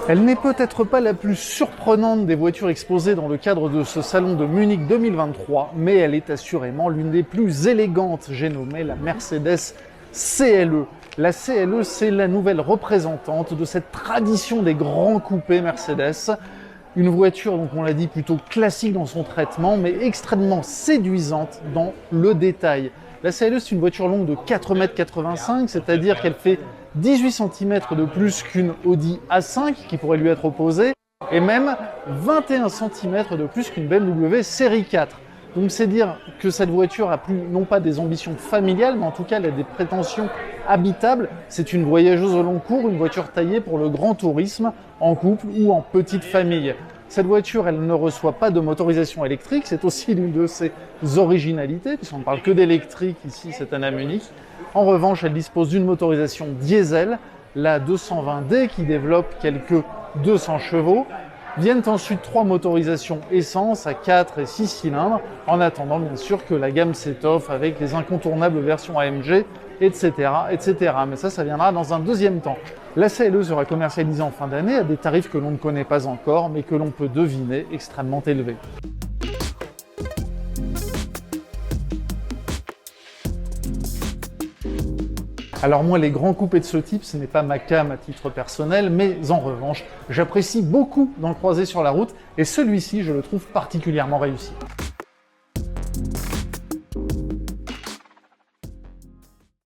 Elle n'est peut-être pas la plus surprenante des voitures exposées dans le cadre de ce salon de Munich 2023, mais elle est assurément l'une des plus élégantes. J'ai nommé la Mercedes CLE. La CLE, c'est la nouvelle représentante de cette tradition des grands coupés Mercedes. Une voiture, donc on l'a dit, plutôt classique dans son traitement, mais extrêmement séduisante dans le détail. La CLE, c'est une voiture longue de 4,85 m, c'est-à-dire qu'elle fait 18 cm de plus qu'une Audi A5 qui pourrait lui être opposée, et même 21 cm de plus qu'une BMW série 4. Donc c'est dire que cette voiture a plus, non pas des ambitions familiales, mais en tout cas elle a des prétentions habitables. C'est une voyageuse au long cours, une voiture taillée pour le grand tourisme, en couple ou en petite famille. Cette voiture, elle ne reçoit pas de motorisation électrique, c'est aussi l'une de ses originalités, puisqu'on ne parle que d'électrique ici cette année à Munich. En revanche, elle dispose d'une motorisation diesel, la 220D, qui développe quelques 200 chevaux. Viennent ensuite 3 motorisations essence à 4 et 6 cylindres, en attendant bien sûr que la gamme s'étoffe avec les incontournables versions AMG, etc., etc. Mais ça viendra dans un deuxième temps. La CLE sera commercialisée en fin d'année à des tarifs que l'on ne connaît pas encore, mais que l'on peut deviner extrêmement élevés. Alors moi, les grands coupés de ce type, ce n'est pas ma came à titre personnel, mais en revanche, j'apprécie beaucoup d'en croiser sur la route, et celui-ci, je le trouve particulièrement réussi.